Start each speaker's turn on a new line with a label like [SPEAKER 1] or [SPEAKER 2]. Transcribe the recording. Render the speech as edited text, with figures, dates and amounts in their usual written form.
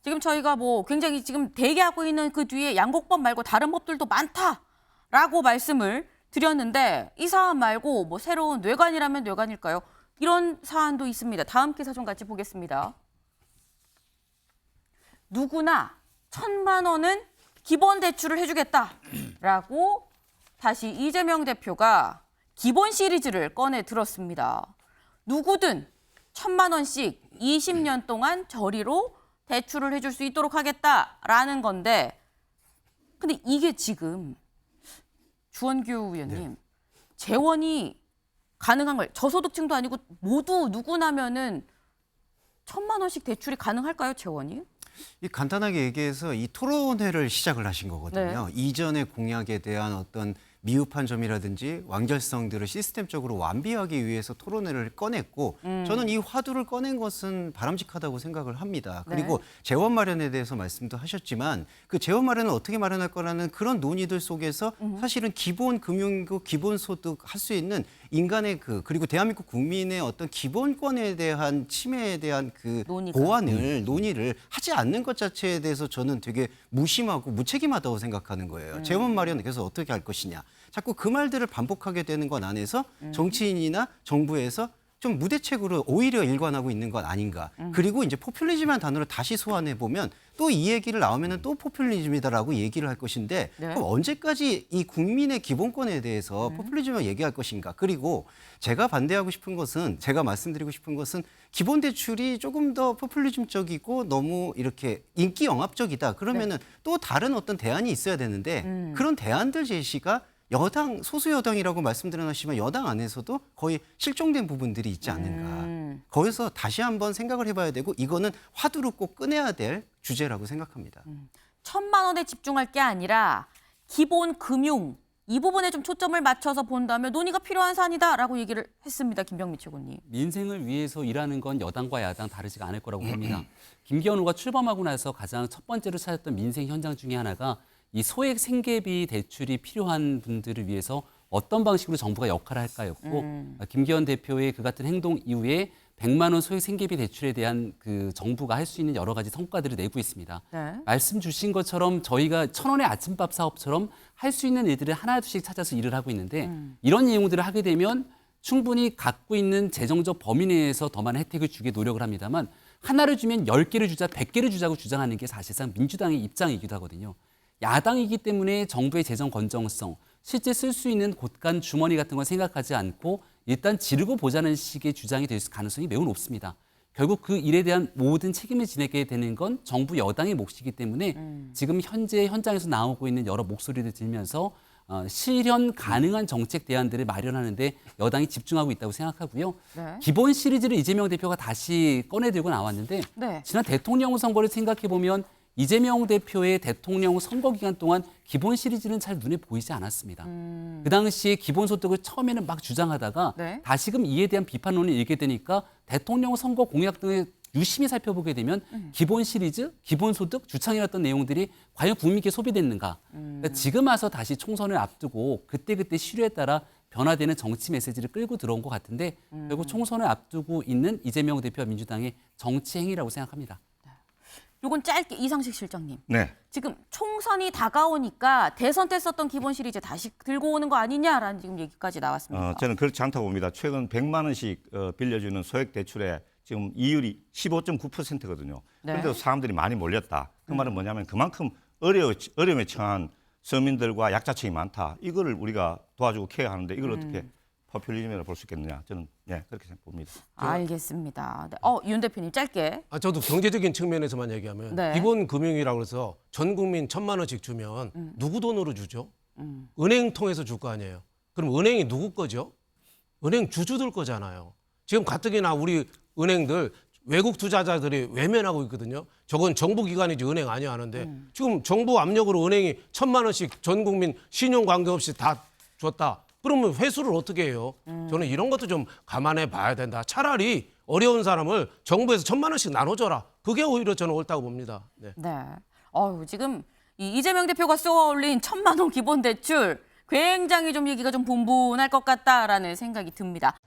[SPEAKER 1] 지금 저희가 뭐 굉장히 지금 대기하고 있는 그 뒤에 양곡법 말고 다른 법들도 많다라고 말씀을 드렸는데 이 사안 말고 뭐 새로운 뇌관이라면 뇌관일까요? 이런 사안도 있습니다. 다음 기사 좀 같이 보겠습니다. 누구나 1,000만 원은 기본 대출을 해주겠다라고 다시 이재명 대표가 기본 시리즈를 꺼내 들었습니다. 누구든 1,000만 원씩 20년 동안 저리로 대출을 해줄 수 있도록 하겠다라는 건데, 근데 이게 지금 주원규 의원님, 재원이 가능한 걸 저소득층도 아니고 모두 누구나면은 1,000만 원씩 대출이 가능할까요, 재원이?
[SPEAKER 2] 간단하게 얘기해서 이 토론회를 시작을 하신 거거든요.
[SPEAKER 1] 네.
[SPEAKER 2] 이전의 공약에 대한 어떤 미흡한 점이라든지 완결성들을 시스템적으로 완비하기 위해서 토론회를 꺼냈고 저는 이 화두를 꺼낸 것은 바람직하다고 생각을 합니다. 그리고 재원 마련에 대해서 말씀도 하셨지만 그 재원 마련을 어떻게 마련할 거라는 그런 논의들 속에서 사실은 기본 금융이고 기본 소득 할 수 있는 인간의 그리고 대한민국 국민의 어떤 기본권에 대한 침해에 대한 그 논의를 하지 않는 것 자체에 대해서 저는 되게 무심하고 무책임하다고 생각하는 거예요. 재원 마련을 계속 어떻게 할 것이냐. 자꾸 그 말들을 반복하게 되는 것 안에서 정치인이나 정부에서 좀 무대책으로 오히려 일관하고 있는 것 아닌가. 그리고 이제 포퓰리즘이라는 단어를 다시 소환해 보면 또 이 얘기를 나오면은 또 포퓰리즘이다라고 얘기를 할 것인데 그럼 언제까지 이 국민의 기본권에 대해서 포퓰리즘을 얘기할 것인가. 그리고 제가 반대하고 싶은 것은 제가 말씀드리고 싶은 것은 기본 대출이 조금 더 포퓰리즘적이고 너무 이렇게 인기 영합적이다. 그러면은 또 다른 어떤 대안이 있어야 되는데 그런 대안들 제시가 여당, 소수 여당이라고 말씀드렸지만 여당 안에서도 거의 실종된 부분들이 있지 않는가. 거기서 다시 한번 생각을 해봐야 되고 이거는 화두로 꼭 꺼내야 될 주제라고 생각합니다.
[SPEAKER 1] 1,000만 원에 집중할 게 아니라 기본 금융 이 부분에 좀 초점을 맞춰서 본다면 논의가 필요한 사안이다라고 얘기를 했습니다. 김병민 최고님.
[SPEAKER 3] 민생을 위해서 일하는 건 여당과 야당 다르지가 않을 거라고 봅니다. 김기현 후보가 출범하고 나서 가장 첫 번째로 찾았던 민생 현장 중에 하나가 이 소액 생계비 대출이 필요한 분들을 위해서 어떤 방식으로 정부가 역할을 할까였고 김기현 대표의 그 같은 행동 이후에 100만 원 소액 생계비 대출에 대한 그 정부가 할 수 있는 여러 가지 성과들을 내고 있습니다. 말씀 주신 것처럼 저희가 1,000원의 아침밥 사업처럼 할 수 있는 일들을 하나둘씩 찾아서 일을 하고 있는데 이런 내용들을 하게 되면 충분히 갖고 있는 재정적 범위 내에서 더 많은 혜택을 주게 노력을 합니다만 하나를 주면 10개를 주자, 100개를 주자고 주장하는 게 사실상 민주당의 입장이기도 하거든요. 야당이기 때문에 정부의 재정 건정성, 실제 쓸 수 있는 곳간 주머니 같은 걸 생각하지 않고 일단 지르고 보자는 식의 주장이 될 가능성이 매우 높습니다. 결국 그 일에 대한 모든 책임을 지게 되는 건 정부 여당의 몫이기 때문에 지금 현재 현장에서 나오고 있는 여러 목소리를 들면서 실현 가능한 정책 대안들을 마련하는 데 여당이 집중하고 있다고 생각하고요. 기본 시리즈를 이재명 대표가 다시 꺼내들고 나왔는데 지난 대통령 선거를 생각해 보면 이재명 대표의 대통령 선거 기간 동안 기본 시리즈는 잘 눈에 보이지 않았습니다. 그 당시에 기본소득을 처음에는 막 주장하다가 다시금 이에 대한 비판론을 읽게 되니까 대통령 선거 공약 등을 유심히 살펴보게 되면 기본 시리즈, 기본소득, 주창해왔던 내용들이 과연 국민께 소비됐는가. 그러니까 지금 와서 다시 총선을 앞두고 그때그때 시류에 따라 변화되는 정치 메시지를 끌고 들어온 것 같은데 결국 총선을 앞두고 있는 이재명 대표와 민주당의 정치 행위라고 생각합니다.
[SPEAKER 1] 요건 짧게 이상식 실장님.
[SPEAKER 4] 네.
[SPEAKER 1] 지금 총선이 다가오니까 대선 때 썼던 기본 시리즈 다시 들고 오는 거 아니냐라는 지금 얘기까지 나왔습니다.
[SPEAKER 4] 저는 그렇지 않다고 봅니다. 최근 100만 원씩 빌려주는 소액 대출에 지금 이율이 15.9%거든요. 그런데도 사람들이 많이 몰렸다. 그 말은 뭐냐면 그만큼 어려움에 처한 서민들과 약자층이 많다. 이거를 우리가 도와주고 케어하는데 이걸 어떻게 포퓰리즘이라고 볼 수 있겠느냐. 저는 그렇게 봅니다.
[SPEAKER 1] 알겠습니다. 윤 대표님 짧게.
[SPEAKER 5] 저도 경제적인 측면에서만 얘기하면 기본 금융이라고 해서 전 국민 1,000만 원씩 주면 누구 돈으로 주죠? 은행 통해서 줄 거 아니에요. 그럼 은행이 누구 거죠? 은행 주주들 거잖아요. 지금 가뜩이나 우리 은행들 외국 투자자들이 외면하고 있거든요. 저건 정부 기관이지 은행 아니야 하는데 지금 정부 압력으로 은행이 1,000만 원씩 전 국민 신용 관계없이 다 줬다. 그러면 회수를 어떻게 해요? 저는 이런 것도 좀 감안해 봐야 된다. 차라리 어려운 사람을 정부에서 1,000만 원씩 나눠줘라. 그게 오히려 저는 옳다고 봅니다. 네.
[SPEAKER 1] 지금 이재명 대표가 쏘아 올린 1,000만 원 기본 대출 굉장히 좀 얘기가 좀 분분할 것 같다라는 생각이 듭니다.